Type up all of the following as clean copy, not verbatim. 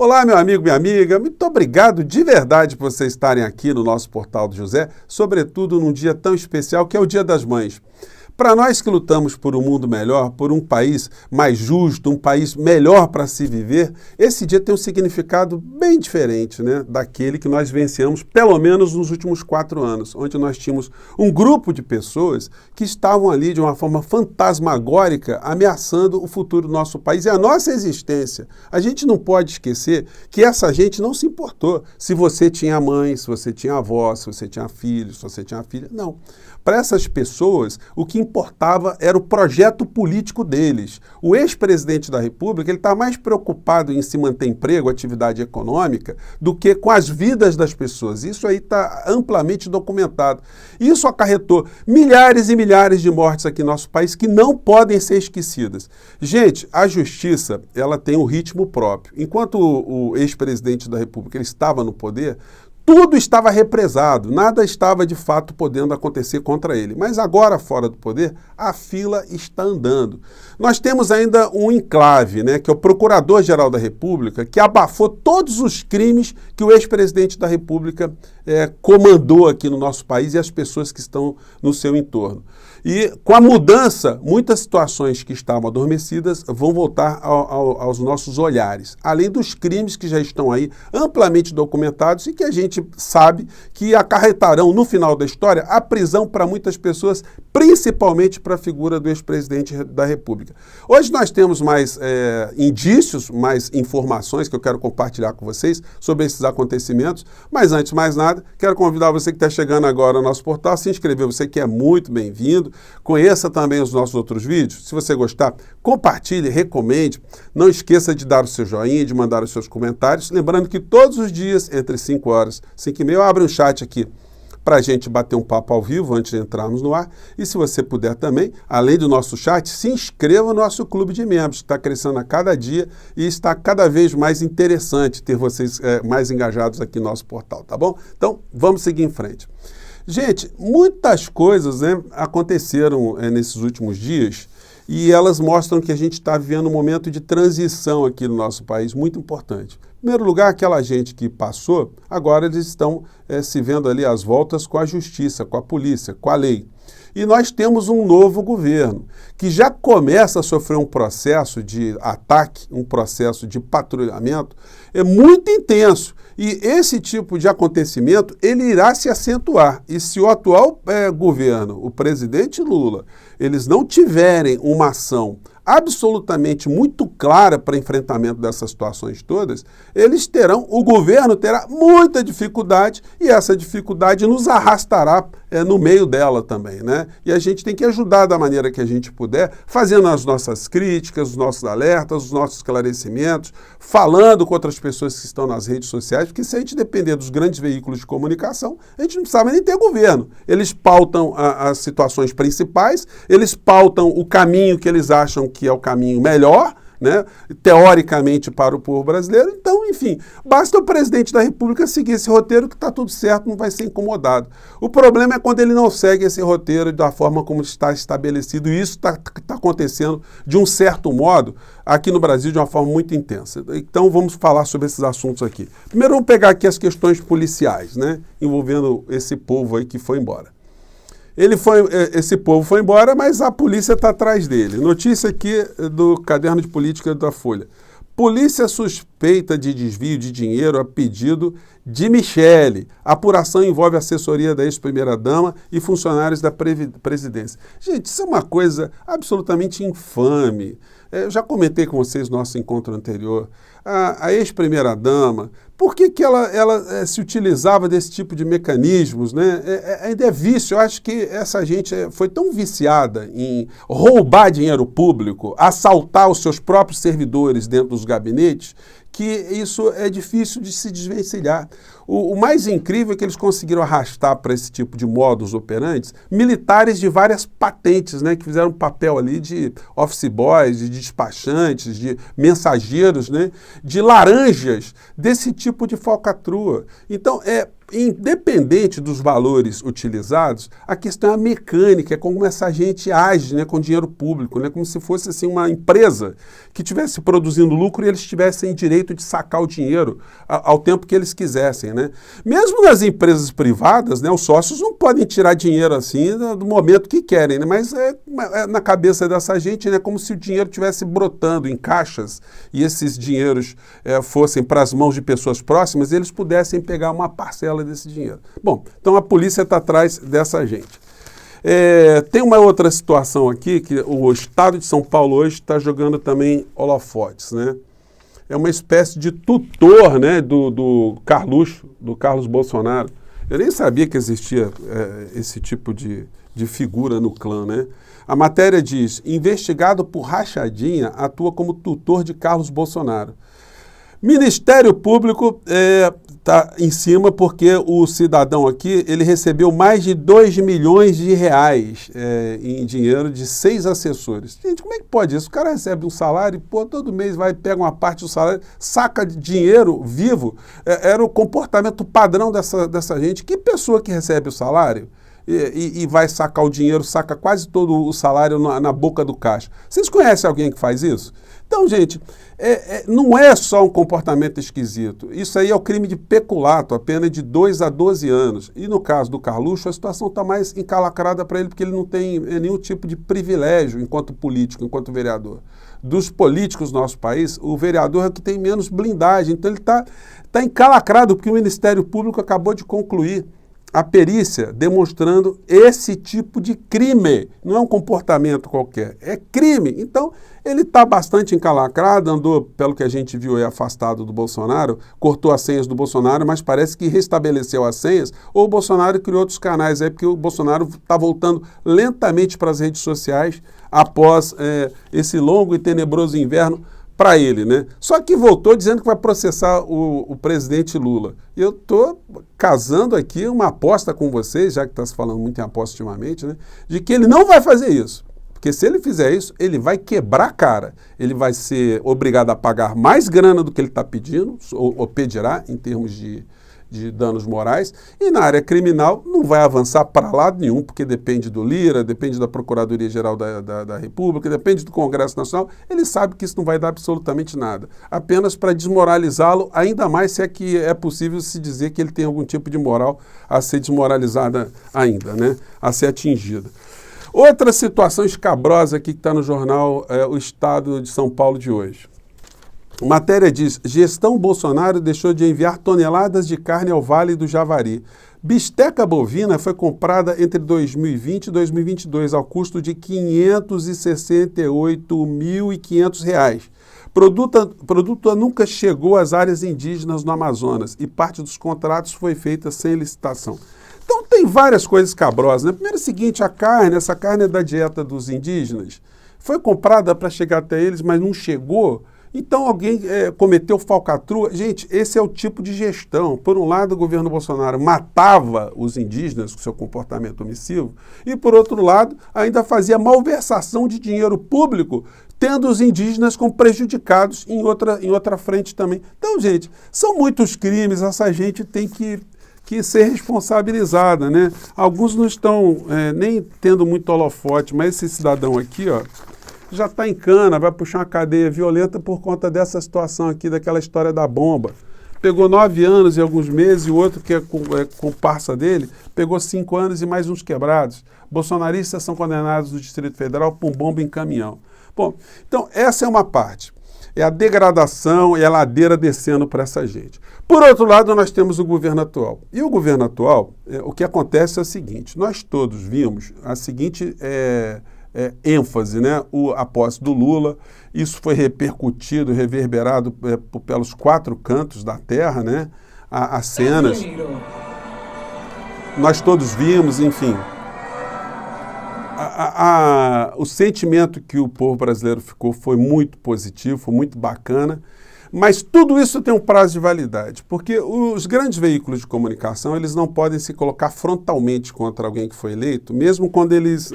Olá, meu amigo, minha amiga, muito obrigado de verdade por vocês estarem aqui no nosso Portal do José, sobretudo num dia tão especial que é o Dia das Mães. Para nós que lutamos por um mundo melhor, por um país mais justo, um país melhor para se viver, esse dia tem um significado bem diferente, né, daquele que nós vencemos, pelo menos nos últimos 4 anos, onde nós tínhamos um grupo de pessoas que estavam ali de uma forma fantasmagórica ameaçando o futuro do nosso país e a nossa existência. A gente não pode esquecer que essa gente não se importou se você tinha mãe, se você tinha avó, se você tinha filho, se você tinha filha, não. Para essas pessoas, o que importava era o projeto político deles. O ex-presidente da República ele está mais preocupado em se manter emprego, atividade econômica, do que com as vidas das pessoas. Isso aí está amplamente documentado. Isso acarretou milhares e milhares de mortes aqui no nosso país que não podem ser esquecidas. Gente, a justiça ela tem um ritmo próprio. Enquanto o ex-presidente da República ele estava no poder, tudo estava represado, nada estava de fato podendo acontecer contra ele. Mas agora, fora do poder, a fila está andando. Nós temos ainda um enclave, né, que é o Procurador-Geral da República, que abafou todos os crimes que o ex-presidente da República comandou aqui no nosso país e as pessoas que estão no seu entorno. E com a mudança, muitas situações que estavam adormecidas vão voltar aos nossos olhares, além dos crimes que já estão aí amplamente documentados e que a gente sabe que acarretarão no final da história a prisão para muitas pessoas, principalmente para a figura do ex-presidente da República. Hoje nós temos mais indícios, mais informações que eu quero compartilhar com vocês sobre esses acontecimentos, mas antes de mais nada, quero convidar você que está chegando agora no nosso portal a se inscrever, você que é muito bem-vindo. Conheça também os nossos outros vídeos. Se você gostar, compartilhe, recomende. Não esqueça de dar o seu joinha, de mandar os seus comentários. Lembrando que todos os dias, entre 5 horas e 5 e meia, eu abro um chat aqui para a gente bater um papo ao vivo antes de entrarmos no ar. E se você puder também, além do nosso chat, se inscreva no nosso clube de membros, que está crescendo a cada dia e está cada vez mais interessante ter vocês mais engajados aqui no nosso portal, tá bom? Então, vamos seguir em frente. Gente, muitas coisas aconteceram nesses últimos dias e elas mostram que a gente está vivendo um momento de transição aqui no nosso país muito importante. Em primeiro lugar, aquela gente que passou, agora eles estão se vendo ali às voltas com a justiça, com a polícia, com a lei. E nós temos um novo governo que já começa a sofrer um processo de ataque, um processo de patrulhamento muito intenso. E esse tipo de acontecimento, ele irá se acentuar. E se o atual governo, o presidente Lula, eles não tiverem uma ação absolutamente muito clara para enfrentamento dessas situações todas, o governo terá muita dificuldade e essa dificuldade nos arrastará no meio dela também, né? E a gente tem que ajudar da maneira que a gente puder, fazendo as nossas críticas, os nossos alertas, os nossos esclarecimentos, falando com outras pessoas que estão nas redes sociais, porque se a gente depender dos grandes veículos de comunicação, a gente não precisava nem ter governo. Eles pautam as situações principais, eles pautam o caminho que eles acham que é o caminho melhor, né, teoricamente para o povo brasileiro. Então, enfim, basta o presidente da República seguir esse roteiro que está tudo certo, não vai ser incomodado. O problema é quando ele não segue esse roteiro da forma como está estabelecido, e isso está acontecendo de um certo modo aqui no Brasil de uma forma muito intensa. Então, vamos falar sobre esses assuntos aqui. Primeiro, vamos pegar aqui as questões policiais, né, envolvendo esse povo aí que foi embora. Esse povo foi embora, mas a polícia está atrás dele. Notícia aqui do Caderno de Política da Folha. Polícia suspeita de desvio de dinheiro a pedido de Michele. Apuração envolve assessoria da ex-primeira-dama e funcionários da presidência. Gente, isso é uma coisa absolutamente infame. Eu já comentei com vocês no nosso encontro anterior. A ex-primeira-dama, por que ela se utilizava desse tipo de mecanismos, né? Ainda é vício. Eu acho que essa gente foi tão viciada em roubar dinheiro público, assaltar os seus próprios servidores dentro dos gabinetes, que isso é difícil de se desvencilhar. O mais incrível é que eles conseguiram arrastar para esse tipo de modus operandi militares de várias patentes, né, que fizeram um papel ali de office boys, de despachantes, de mensageiros, né, de laranjas, desse tipo de falcatrua. Então, independente dos valores utilizados, a questão é a mecânica, é como essa gente age, né, com dinheiro público, né, como se fosse assim, uma empresa que estivesse produzindo lucro e eles tivessem direito de sacar o dinheiro ao tempo que eles quisessem. Né? Mesmo nas empresas privadas, né, os sócios não podem tirar dinheiro assim do momento que querem, né, mas é na cabeça dessa gente, né, como se o dinheiro estivesse brotando em caixas e esses dinheiros fossem para as mãos de pessoas próximas e eles pudessem pegar uma parcela desse dinheiro. Bom, então a polícia está atrás dessa gente. Tem uma outra situação aqui, que o Estado de São Paulo hoje está jogando também holofotes, né? É uma espécie de tutor, né, do Carlos Bolsonaro. Eu nem sabia que existia esse tipo de figura no clã, né? A matéria diz, investigado por rachadinha, atua como tutor de Carlos Bolsonaro. Ministério Público está em cima porque o cidadão aqui, ele recebeu mais de 2 milhões de reais em dinheiro de 6 assessores. Gente, como é que pode isso? O cara recebe um salário, pô, todo mês vai, pega uma parte do salário, saca dinheiro vivo. Era o comportamento padrão dessa gente. Que pessoa que recebe o salário e vai sacar o dinheiro, saca quase todo o salário na boca do caixa? Vocês conhecem alguém que faz isso? Então, gente, não é só um comportamento esquisito. Isso aí é o crime de peculato, a pena de 2 a 12 anos. E no caso do Carluxo, a situação está mais encalacrada para ele, porque ele não tem nenhum tipo de privilégio enquanto político, enquanto vereador. Dos políticos do nosso país, o vereador é o que tem menos blindagem. Então, ele está encalacrado, porque o Ministério Público acabou de concluir a perícia demonstrando esse tipo de crime. Não é um comportamento qualquer, é crime. Então, ele está bastante encalacrado, andou, pelo que a gente viu, afastado do Bolsonaro, cortou as senhas do Bolsonaro, mas parece que restabeleceu as senhas, ou o Bolsonaro criou outros canais aí, porque o Bolsonaro está voltando lentamente para as redes sociais após esse longo e tenebroso inverno para ele, né? Só que voltou dizendo que vai processar o presidente Lula. E eu estou casando aqui uma aposta com vocês, já que está se falando muito em aposta ultimamente, né? De que ele não vai fazer isso. Porque se ele fizer isso, ele vai quebrar a cara. Ele vai ser obrigado a pagar mais grana do que ele está pedindo, ou pedirá, em termos de danos morais, e na área criminal não vai avançar para lado nenhum, porque depende do Lira, depende da Procuradoria-Geral da República, depende do Congresso Nacional. Ele sabe que isso não vai dar absolutamente nada, apenas para desmoralizá-lo, ainda mais se é que é possível se dizer que ele tem algum tipo de moral a ser desmoralizada ainda, né? A ser atingida. Outra situação escabrosa aqui que está no jornal O Estado de São Paulo de hoje. A matéria diz, gestão Bolsonaro deixou de enviar toneladas de carne ao Vale do Javari. Bisteca bovina foi comprada entre 2020 e 2022 ao custo de R$ 568.500. Produto nunca chegou às áreas indígenas no Amazonas e parte dos contratos foi feita sem licitação. Então tem várias coisas escabrosas, né? Primeiro é o seguinte, essa carne é da dieta dos indígenas, foi comprada para chegar até eles, mas não chegou. Então alguém cometeu falcatrua. Gente, esse é o tipo de gestão. Por um lado, o governo Bolsonaro matava os indígenas com seu comportamento omissivo e, por outro lado, ainda fazia malversação de dinheiro público, tendo os indígenas como prejudicados em outra frente também. Então, gente, são muitos crimes, essa gente tem que ser responsabilizada, né? Alguns não estão nem tendo muito holofote, mas esse cidadão aqui, ó, já está em cana, vai puxar uma cadeia violenta por conta dessa situação aqui, daquela história da bomba. Pegou 9 anos e alguns meses, e o outro, que é comparsa dele, pegou 5 anos e mais uns quebrados. Bolsonaristas são condenados no Distrito Federal por bomba em caminhão. Bom, então essa é uma parte. É a degradação e a ladeira descendo para essa gente. Por outro lado, nós temos o governo atual. E o governo atual, o que acontece é o seguinte, nós todos vimos a seguinte ênfase, né? A posse do Lula, isso foi repercutido, reverberado pelos 4 cantos da terra, né? As cenas, nós todos vimos, enfim. O sentimento que o povo brasileiro ficou foi muito positivo, foi muito bacana, Mas tudo isso tem um prazo de validade, porque os grandes veículos de comunicação, eles não podem se colocar frontalmente contra alguém que foi eleito, mesmo quando eles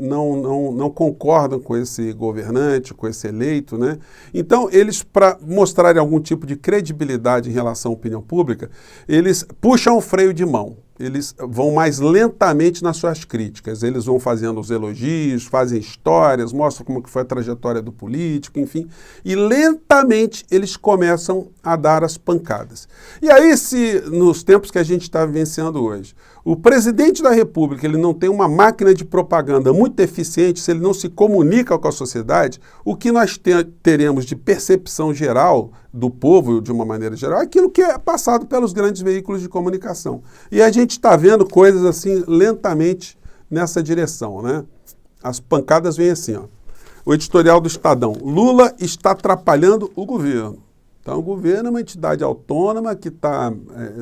não concordam com esse governante, com esse eleito, né? Então, eles, para mostrarem algum tipo de credibilidade em relação à opinião pública, eles puxam o freio de mão. Eles vão mais lentamente nas suas críticas, eles vão fazendo os elogios, fazem histórias, mostram como que foi a trajetória do político, enfim, e lentamente eles começam a dar as pancadas. E aí, se nos tempos que a gente está vivenciando hoje, o presidente da República ele não tem uma máquina de propaganda muito eficiente, se ele não se comunica com a sociedade, o que nós teremos de percepção geral do povo, de uma maneira geral, é aquilo que é passado pelos grandes veículos de comunicação. E a gente está vendo coisas assim lentamente nessa direção, né? As pancadas vêm assim, ó. O editorial do Estadão: Lula está atrapalhando o governo. Então, o governo é uma entidade autônoma que está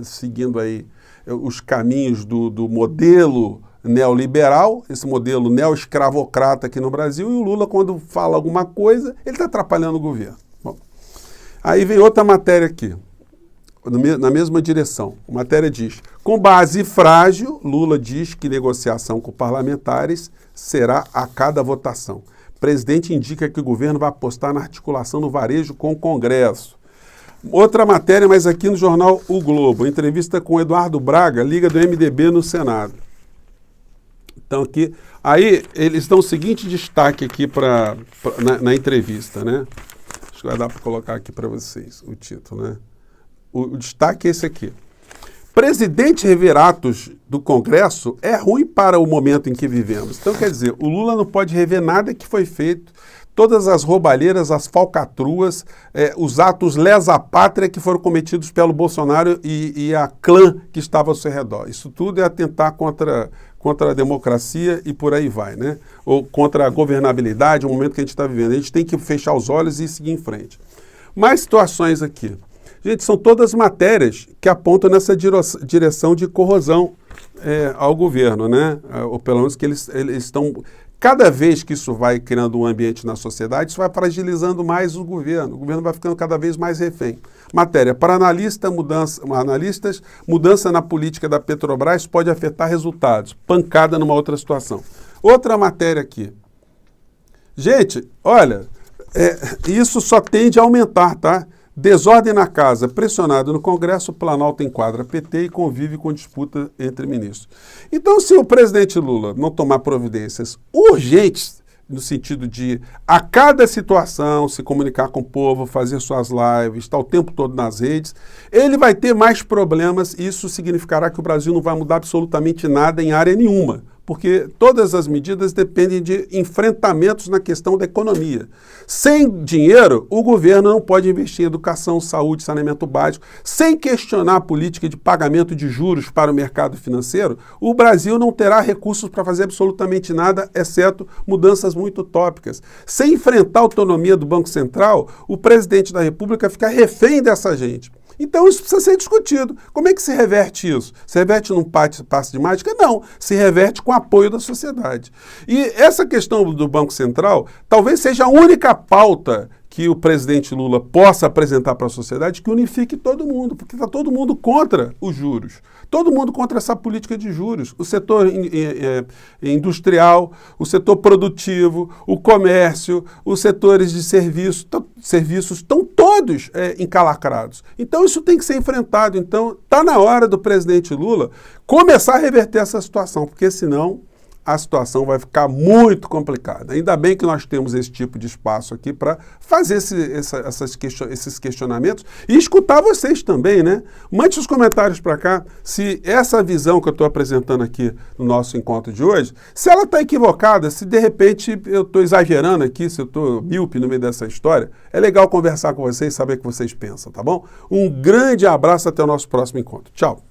seguindo aí os caminhos do modelo neoliberal, esse modelo neo-escravocrata aqui no Brasil, e o Lula, quando fala alguma coisa, ele está atrapalhando o governo. Bom, aí vem outra matéria aqui, na mesma direção. A matéria diz: com base frágil, Lula diz que negociação com parlamentares será a cada votação. Presidente indica que o governo vai apostar na articulação do varejo com o Congresso. Outra matéria, mas aqui no jornal O Globo, entrevista com Eduardo Braga, Liga do MDB no Senado. Então aqui, aí eles dão o seguinte destaque aqui na entrevista, né? Acho que vai dar para colocar aqui para vocês o título, né? O destaque é esse aqui: presidente rever atos do Congresso é ruim para o momento em que vivemos. Então, quer dizer, o Lula não pode rever nada que foi feito, todas as roubalheiras, as falcatruas, os atos lesa-pátria que foram cometidos pelo Bolsonaro e a clã que estava ao seu redor. Isso tudo é atentar contra a democracia e por aí vai, né? Ou contra a governabilidade, o momento que a gente está vivendo. A gente tem que fechar os olhos e seguir em frente. Mais situações aqui. Gente, são todas matérias que apontam nessa direção de corrosão ao governo, né? Ou pelo menos que eles estão... Cada vez que isso vai criando um ambiente na sociedade, isso vai fragilizando mais o governo. O governo vai ficando cada vez mais refém. Matéria: para analistas, mudança na política da Petrobras pode afetar resultados. Pancada numa outra situação. Outra matéria aqui. Gente, olha, isso só tende a aumentar, tá? Desordem na casa, pressionado no Congresso, o Planalto enquadra PT e convive com disputa entre ministros. Então, se o presidente Lula não tomar providências urgentes, no sentido de, a cada situação, se comunicar com o povo, fazer suas lives, estar o tempo todo nas redes, ele vai ter mais problemas e isso significará que o Brasil não vai mudar absolutamente nada em área nenhuma, porque todas as medidas dependem de enfrentamentos na questão da economia. Sem dinheiro, o governo não pode investir em educação, saúde, saneamento básico. Sem questionar a política de pagamento de juros para o mercado financeiro, o Brasil não terá recursos para fazer absolutamente nada, exceto mudanças muito utópicas. Sem enfrentar a autonomia do Banco Central, o presidente da República fica refém dessa gente. Então isso precisa ser discutido. Como é que se reverte isso? Se reverte num passe de mágica? Não, se reverte com apoio da sociedade. E essa questão do Banco Central talvez seja a única pauta que o presidente Lula possa apresentar para a sociedade que unifique todo mundo, porque está todo mundo contra os juros, todo mundo contra essa política de juros, o setor industrial, o setor produtivo, o comércio, os setores de serviços estão todos encalacrados. Então isso tem que ser enfrentado. Então está na hora do presidente Lula começar a reverter essa situação, porque senão a situação vai ficar muito complicada. Ainda bem que nós temos esse tipo de espaço aqui para fazer esses questionamentos e escutar vocês também, né? Mande os comentários para cá se essa visão que eu estou apresentando aqui no nosso encontro de hoje, se ela está equivocada, se de repente eu estou exagerando aqui, se eu estou míope no meio dessa história. É legal conversar com vocês e saber o que vocês pensam, tá bom? Um grande abraço, até o nosso próximo encontro. Tchau!